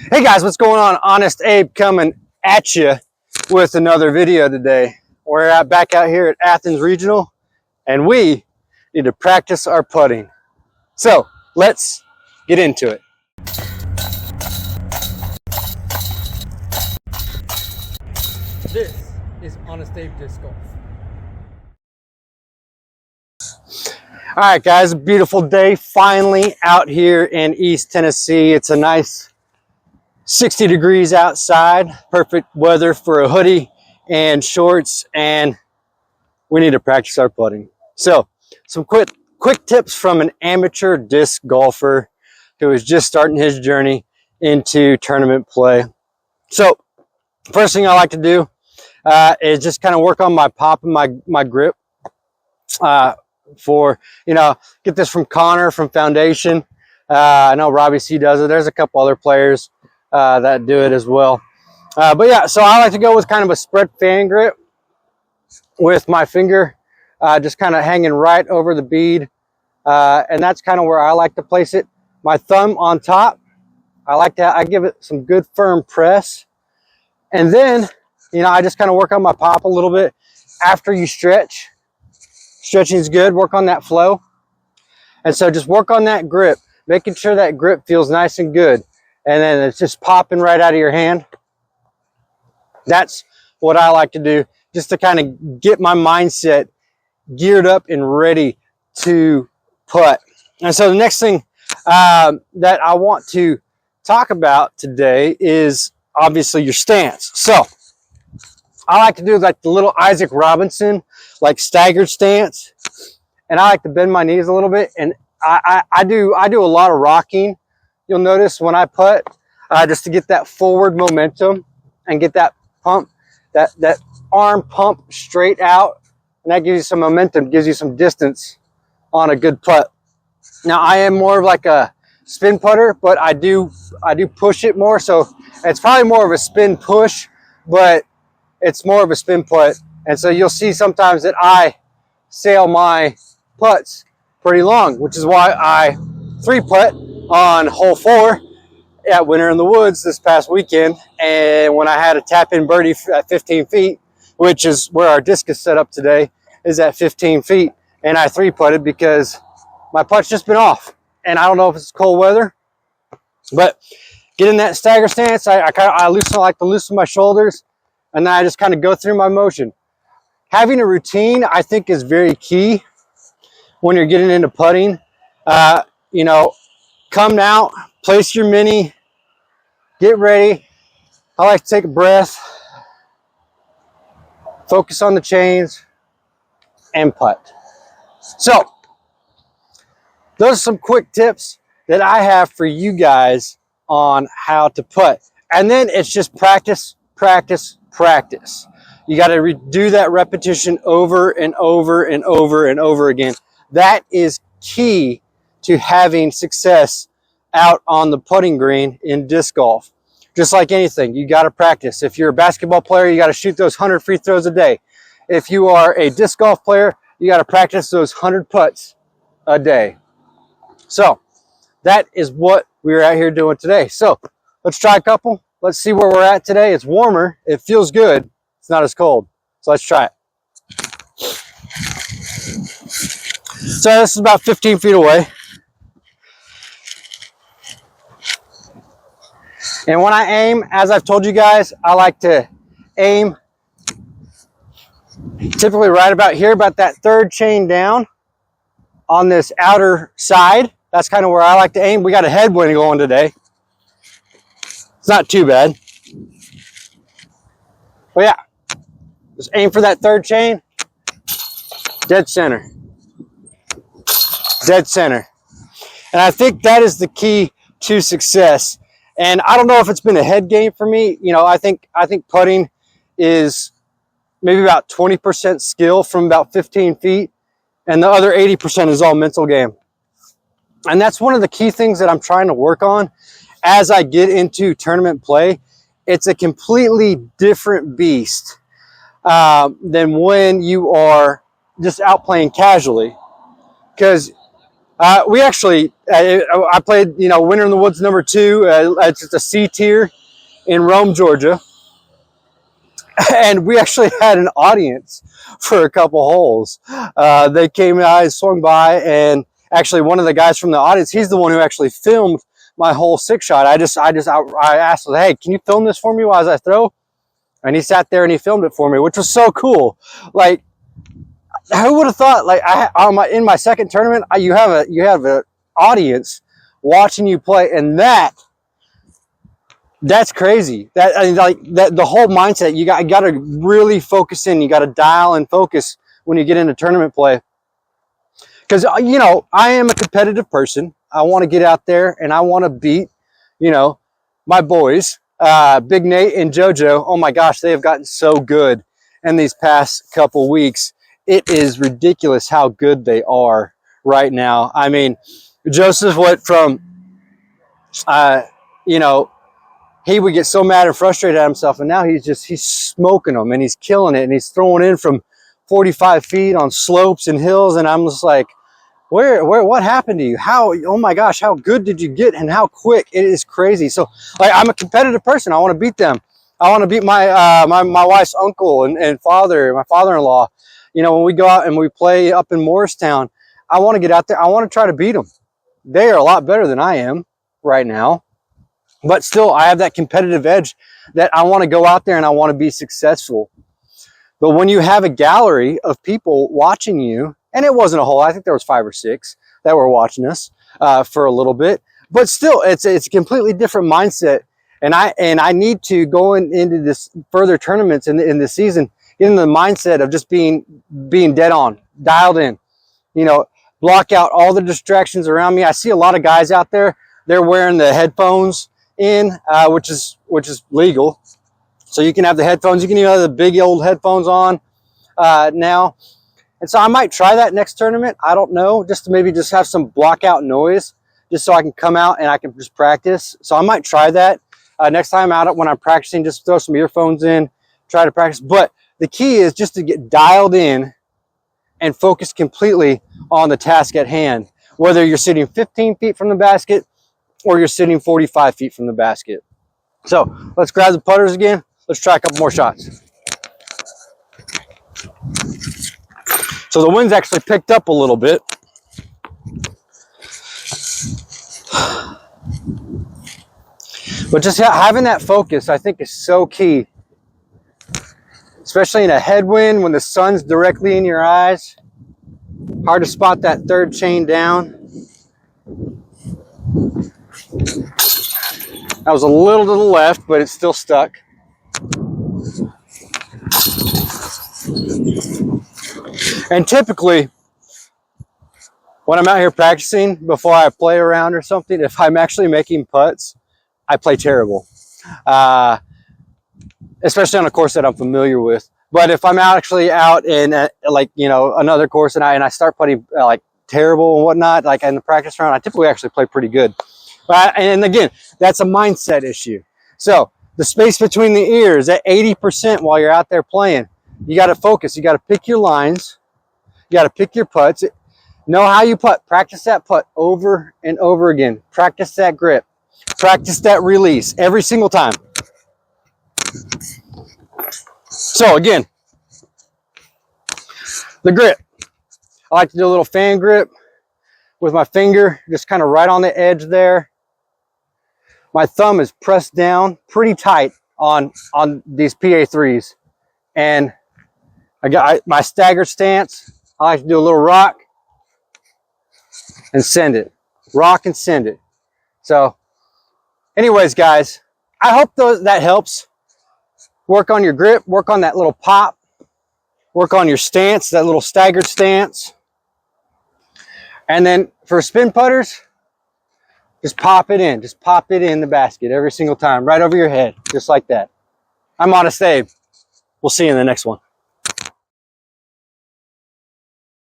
Hey guys, what's going on? Honest Abe coming at you with another video today. We're back out here at Athens Regional and we need to practice our putting. So let's get into it. This is Honest Abe Disc Golf. All right guys, a beautiful day finally out here in East Tennessee. It's a nice 60 degrees outside, perfect weather for a hoodie and shorts, and we need to practice our putting. So some quick tips from an amateur disc golfer who is just starting his journey into tournament play. So first thing I like to do is just kind of work on my pop and my grip for, get this from Connor from Foundation. I know Robbie C does it. There's a couple other players that do it as well. But yeah, so I like to go with kind of a spread fan grip with my finger just kind of hanging right over the bead. And that's kind of where I like to place it. My thumb on top. I give it some good firm press. And then, I just kind of work on my pop a little bit after you stretch. Stretching is good. Work on that flow. And so just work on that grip, making sure that grip feels nice and good. And then it's just popping right out of your hand. That's what I like to do, just to kind of get my mindset geared up and ready to putt. And so the next thing that I want to talk about today is obviously your stance. So I like to do like the little Isaac Robinson, like staggered stance. And I like to bend my knees a little bit. And I do a lot of rocking. You'll notice when I putt, just to get that forward momentum and get that pump, that arm pump straight out, and that gives you some momentum, gives you some distance on a good putt. Now I am more of like a spin putter, but I do push it more, so it's probably more of a spin push, but it's more of a spin putt. And so you'll see sometimes that I sail my putts pretty long, which is why I 3-putt on hole 4 at Winter in the Woods this past weekend. And when I had a tap-in birdie at 15 feet, which is where our disc is set up today, is at 15 feet. And I 3-putted because my putt's just been off. And I don't know if it's cold weather, but get in that stagger stance. I like to loosen my shoulders, and then I just kind of go through my motion. Having a routine, I think, is very key when you're getting into putting. Come out, place your mini, get ready. I like to take a breath, focus on the chains, and putt. So, those are some quick tips that I have for you guys on how to putt. And then it's just practice, practice, practice. You got to do that repetition over and over and over and over again. That is key to having success out on the putting green in disc golf. Just like anything, you got to practice. If you're a basketball player, you got to shoot those 100 free throws a day. If you are a disc golf player, you got to practice those 100 putts a day. So that is what we're out here doing today. So let's try a couple. Let's see where we're at today. It's warmer. It feels good. It's not as cold. So let's try it. So this is about 15 feet away. And when I aim, as I've told you guys, I like to aim typically right about here, about that third chain down on this outer side. That's kind of where I like to aim. We got a headwind going today. It's not too bad. But yeah, just aim for that third chain. Dead center. Dead center. And I think that is the key to success. And I don't know if it's been a head game for me. I think putting is maybe about 20% skill from about 15 feet. And the other 80% is all mental game. And that's one of the key things that I'm trying to work on as I get into tournament play. It's a completely different beast than when you are just out playing casually. Because We actually, I played, you know, Winter in the Woods #2. It's just a C tier in Rome, Georgia. And we actually had an audience for a couple holes. They came, I swung by, and actually one of the guys from the audience, he's the one who actually filmed my whole 6-shot. I asked him, hey, can you film this for me while I throw? And he sat there and he filmed it for me, which was so cool. Like, who would have thought? Like, in my second tournament, you have an audience watching you play, and that's crazy. That, I mean, like, that the whole mindset, you got to really focus in. You got to dial and focus when you get into tournament play. Because, you know, I am a competitive person. I want to get out there and I want to beat, you know, my boys, Big Nate and JoJo. Oh my gosh, they have gotten so good in these past couple weeks. It is ridiculous how good they are right now. I mean, Joseph went from, you know, he would get so mad and frustrated at himself, and now he's smoking them, and he's killing it, and he's throwing in from 45 feet on slopes and hills, and I'm just like, what happened to you? How, oh my gosh, how good did you get, and how quick? It is crazy. So, like, I'm a competitive person. I want to beat them. I want to beat my my wife's uncle and father, my father-in-law. You know, when we go out and we play up in Morristown, I want to get out there. I want to try to beat them. They are a lot better than I am right now. But still, I have that competitive edge that I want to go out there and I want to be successful. But when you have a gallery of people watching you, and it wasn't a whole, I think there was 5 or 6 that were watching us for a little bit. But still, it's a completely different mindset. And I need to go into this further tournaments in the season, get into the mindset of just being dead on, dialed in. You know, block out all the distractions around me. I see a lot of guys out there, they're wearing the headphones in, which is legal. So you can have the headphones, you can even have the big old headphones on now. And so I might try that next tournament. I don't know, just to maybe just have some block out noise, just so I can come out and I can just practice. So I might try that next time out when I'm practicing, just throw some earphones in, try to practice. But the key is just to get dialed in and focus completely on the task at hand, whether you're sitting 15 feet from the basket or you're sitting 45 feet from the basket. So let's grab the putters again. Let's try a couple more shots. So the wind's actually picked up a little bit. But just having that focus, I think, is so key. Especially in a headwind when the sun's directly in your eyes. Hard to spot that third chain down. That was a little to the left, but it's still stuck. And typically, when I'm out here practicing, before I play around or something, if I'm actually making putts, I play terrible. Especially on a course that I'm familiar with. But if I'm actually out in like, you know, another course and I start putting like terrible and whatnot, like in the practice round, I typically actually play pretty good. And again, that's a mindset issue. So the space between the ears at 80% while you're out there playing, you got to focus. You got to pick your lines. You got to pick your putts. Know how you putt. Practice that putt over and over again. Practice that grip. Practice that release every single time. So again, the grip. I like to do a little fan grip with my finger, just kind of right on the edge there. My thumb is pressed down pretty tight on these PA3s. And I got my staggered stance. I like to do a little rock and send it. Rock and send it. So anyways, guys, I hope that helps. Work on your grip, work on that little pop, work on your stance, that little staggered stance. And then for spin putters, just pop it in. Just pop it in the basket every single time, right over your head, just like that. I'm Honest Abe. We'll see you in the next one.